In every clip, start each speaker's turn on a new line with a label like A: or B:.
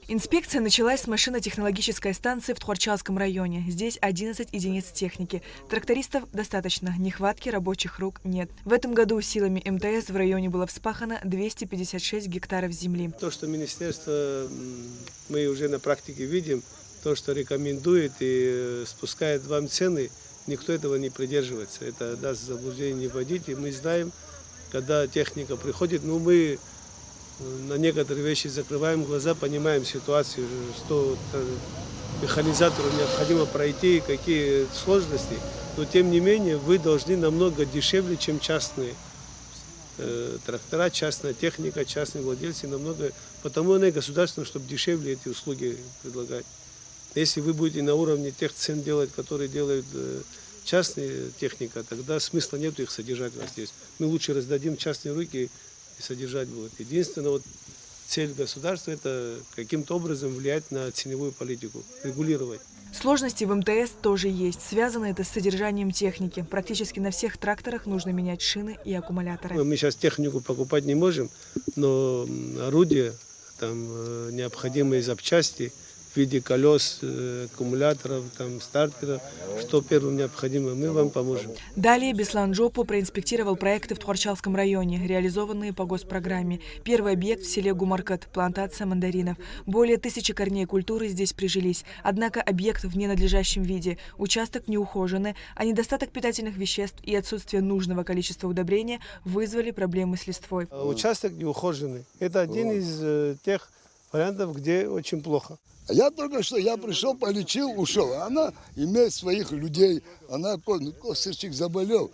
A: Инспекция началась с машинно-технологической станции в Тхорчалском районе. Здесь 11 единиц техники. Трактористов достаточно, нехватки рабочих рук нет. В этом году силами МТС в районе было вспахано 256 гектаров земли.
B: То, что министерство, мы уже на практике видим, то, что рекомендует и спускает вам цены, никто этого не придерживается. Это даст заблуждение не вводить. И мы знаем, когда техника приходит, мы на некоторые вещи закрываем глаза, понимаем ситуацию, что механизатору необходимо пройти, какие сложности. Но тем не менее вы должны намного дешевле, чем частные трактора, частная техника, частные владельцы, намного. Потому и государственным, чтобы дешевле эти услуги предлагать. Если вы будете на уровне тех цен делать, которые делают частная техника, тогда смысла нет их содержать у вас здесь. Мы лучше раздадим частные руки и содержать будут. Единственное, цель государства – это каким-то образом влиять на ценовую политику, регулировать.
A: Сложности в МТС тоже есть. Связано это с содержанием техники. Практически на всех тракторах нужно менять шины и аккумуляторы.
B: Мы сейчас технику покупать не можем, но орудия, там необходимые запчасти в виде колес, аккумуляторов, стартеров, что первым необходимо, мы вам поможем.
A: Далее Беслан Джопо проинспектировал проекты в Тхорчалском районе, реализованные по госпрограмме. Первый объект в селе Гумаркат – плантация мандаринов. Более 1000 корней культуры здесь прижились. Однако объект в ненадлежащем виде, участок неухоженный, а недостаток питательных веществ и отсутствие нужного количества удобрения вызвали проблемы с листвой.
B: Участок неухоженный. Это один из тех вариантов, где очень плохо.
C: Я только что, я пришел, полечил, ушел. Она имеет своих людей. Она, косточек заболел.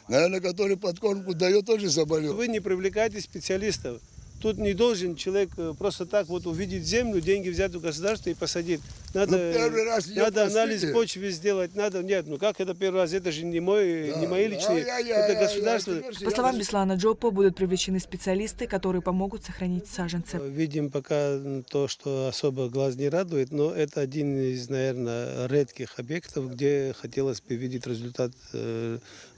C: Наверное, который подкормку дает, тоже заболел.
B: Вы не привлекаете специалистов. Тут не должен человек просто так увидеть землю, деньги взять у государства и посадить. Надо анализ почвы сделать. Нет, как это первый раз? Это же не мои личные, это государство.
A: По словам Беслана Джопо, будут привлечены специалисты, которые помогут сохранить саженцы.
B: Видим пока то, что особо глаз не радует, но это один из, наверное, редких объектов, где хотелось бы видеть результат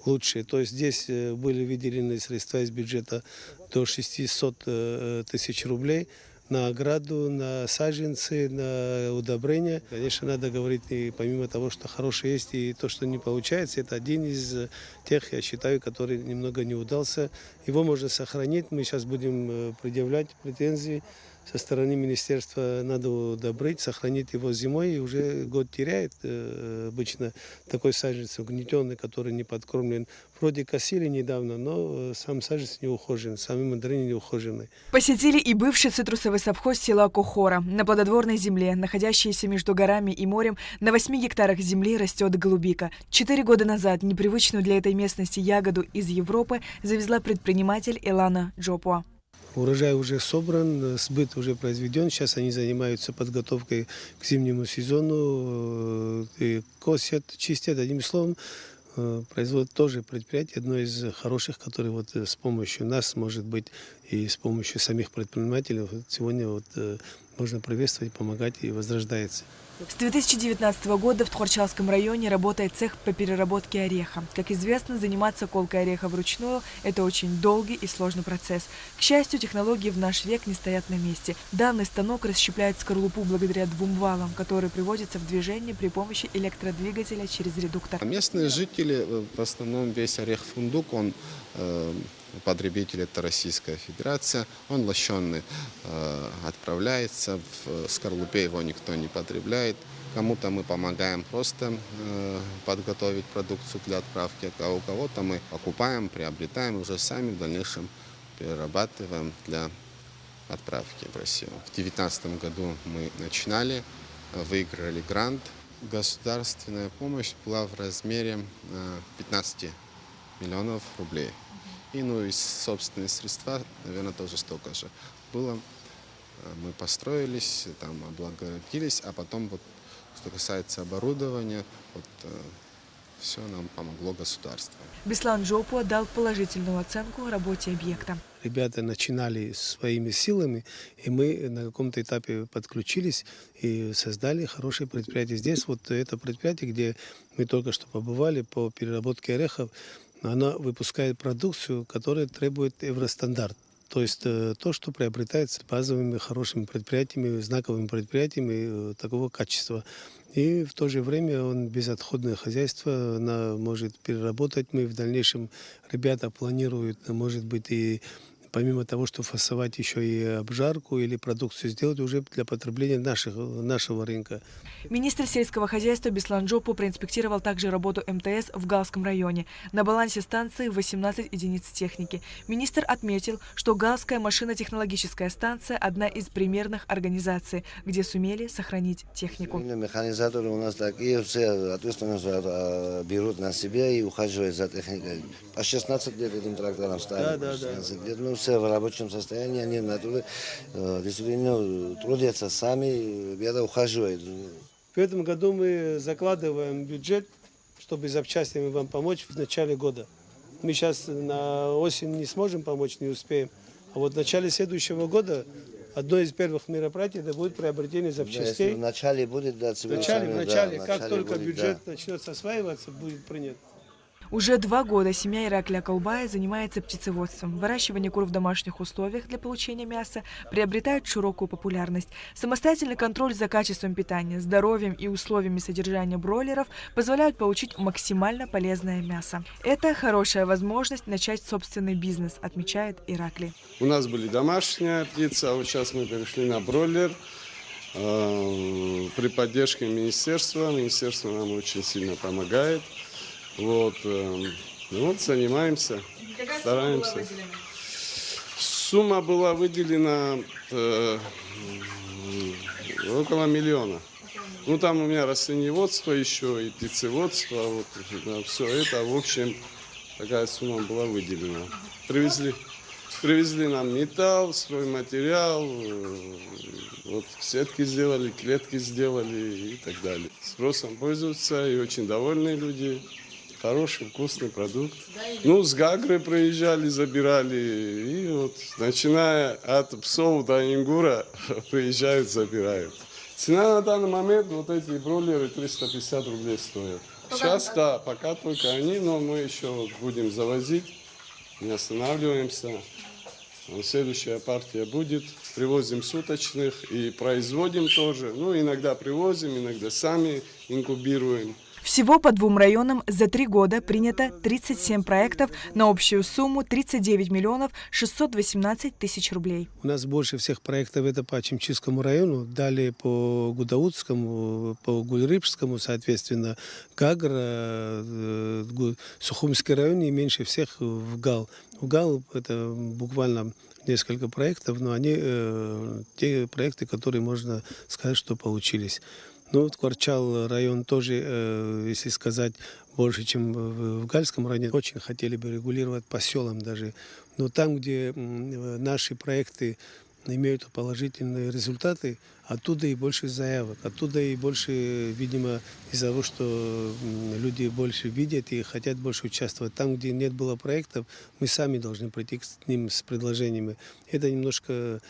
B: лучше. То есть здесь были выделены средства из бюджета до 600 тысяч рублей на ограду, на саженцы, на удобрения. Конечно, надо говорить, и помимо того, что хорошее есть, и то, что не получается, это один из тех, я считаю, который немного не удался. Его можно сохранить. Мы сейчас будем предъявлять претензии со стороны министерства. Надо удобрить, сохранить его зимой. И уже год теряет обычно такой саженец угнетенный, который не подкормлен. Вроде косили недавно, но сам саженец не ухожен, сами мандарины не ухожены.
A: Посетили и бывший цитрусовый совхоз села Кохора. На плодотворной земле, находящейся между горами и морем, на 8 гектарах земли растет голубика. 4 года назад непривычную для этой местности ягоду из Европы завезла предприниматель Элана Джопо.
B: Урожай уже собран, сбыт уже произведен. Сейчас они занимаются подготовкой к зимнему сезону, косят, чистят. Одним словом, производит тоже предприятие, одно из хороших, которое с помощью нас, может быть, и с помощью самих предпринимателей сегодня можно приветствовать, помогать и возрождается.
A: С 2019 года в Тхорчалском районе работает цех по переработке ореха. Как известно, заниматься колкой ореха вручную – это очень долгий и сложный процесс. К счастью, технологии в наш век не стоят на месте. Данный станок расщепляет скорлупу благодаря 2 валам, которые приводятся в движение при помощи электродвигателя через редуктор.
D: Местные жители, в основном весь орех-фундук, он потребитель, это Российская Федерация, он лощеный, отправляется, в скорлупе его никто не потребляет. Кому-то мы помогаем просто подготовить продукцию для отправки, а у кого-то мы покупаем, приобретаем, уже сами в дальнейшем перерабатываем для отправки в Россию. В 2019 году мы начинали, выиграли грант. Государственная помощь была в размере 15 миллионов рублей. И из собственных средств, наверное, тоже столько же было. Мы построились, облагородились, а потом, что касается оборудования, все нам помогло государство.
A: Беслан Джопо дал положительную оценку работе объекта.
B: Ребята начинали своими силами, и мы на каком-то этапе подключились и создали хорошее предприятие. Здесь это предприятие, где мы только что побывали по переработке орехов, она выпускает продукцию, которая требует евростандарт. То есть то, что приобретается базовыми хорошими предприятиями, знаковыми предприятиями такого качества. И в то же время он безотходное хозяйство, она может переработать. Мы в дальнейшем, ребята планируют, может быть, и помимо того, что фасовать еще и обжарку или продукцию сделать уже для потребления нашего рынка.
A: Министр сельского хозяйства Беслан Джопу проинспектировал также работу МТС в Галском районе. На балансе станции 18 единиц техники. Министр отметил, что Галская машинно-технологическая станция – одна из примерных организаций, где сумели сохранить технику.
E: Механизаторы у нас такие, все ответственность берут на себя и ухаживают за техникой. По 16 лет этим трактором ставят.
B: Да.
E: 16 лет. Ну, все в рабочем состоянии, они действительно трудятся сами, ребята ухаживают.
B: В этом году мы закладываем бюджет, чтобы запчастями вам помочь в начале года. Мы сейчас на осень не сможем помочь, не успеем. А вот в начале следующего года одно из первых мероприятий это будет приобретение запчастей.
E: В начале будет, да,
B: В начале, как только
E: будет,
B: бюджет
E: да.
B: начнет осваиваться, будет принят.
A: Уже 2 года семья Иракля Колбая занимается птицеводством. Выращивание кур в домашних условиях для получения мяса приобретает широкую популярность. Самостоятельный контроль за качеством питания, здоровьем и условиями содержания бройлеров позволяют получить максимально полезное мясо. Это хорошая возможность начать собственный бизнес, отмечает Иракли.
F: У нас были домашняя птица, а вот сейчас мы перешли на бройлер. При поддержке министерства. Министерство нам очень сильно помогает. Вот занимаемся, стараемся. Сумма была выделена около 1 миллиона. Ну, там у меня растениеводство еще и птицеводство. Вот, все это, в общем, такая сумма была выделена. Привезли нам металл, стройматериал, вот сетки сделали, клетки сделали и так далее. Спросом пользуются и очень довольные люди. Хороший, вкусный продукт. Ну, с Гагры приезжали, забирали. И вот, начиная от псов до ингура, приезжают, забирают. Цена на данный момент, вот эти бройлеры 350 рублей стоят. Сейчас, да, пока только они, но мы еще будем завозить, не останавливаемся. Следующая партия будет. Привозим суточных и производим тоже. Ну, иногда привозим, иногда сами инкубируем.
A: Всего по 2 районам за 3 года принято 37 проектов на общую сумму 39 миллионов 618 тысяч рублей.
B: У нас больше всех проектов это по Ачимчинскому району, далее по Гудаутскому, по Гульрыбскому, соответственно, Гагра, Сухумский район и меньше всех в Гал. В Гал это буквально несколько проектов, но они те проекты, которые можно сказать, что получились. Ну, вот Кварчал район тоже, если сказать, больше, чем в Гальском районе. Очень хотели бы регулировать по селам даже. Но там, где наши проекты имеют положительные результаты, оттуда и больше заявок, оттуда и больше, видимо, из-за того, что люди больше видят и хотят больше участвовать. Там, где нет было проектов, мы сами должны прийти к ним с предложениями. Это немножко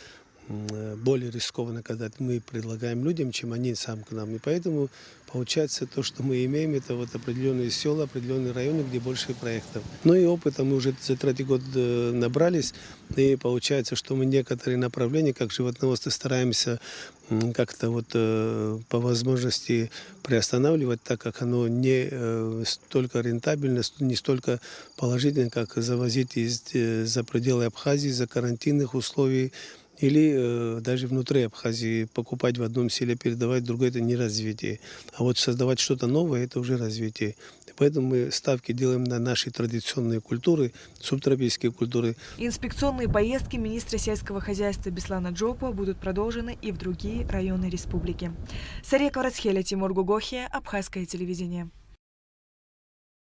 B: более рискованно, когда мы предлагаем людям, чем они сам к нам. И поэтому получается то, что мы имеем, это вот определенные села, определенные районы, где больше проектов. Ну и опыта мы уже за 3 год набрались. И получается, что мы некоторые направления, как животноводство, стараемся как-то вот по возможности приостанавливать, так как оно не столько рентабельно, не столько положительно, как завозить за пределы Абхазии, за карантинных условий, или даже внутри Абхазии покупать в одном селе, передавать в другое – это не развитие. А вот создавать что-то новое – это уже развитие. И поэтому мы ставки делаем на наши традиционные культуры, субтропические культуры.
A: Инспекционные поездки министра сельского хозяйства Беслана Джопу будут продолжены и в другие районы республики. Сария Кварацхеля, Тимур Гугохия, Абхазское телевидение.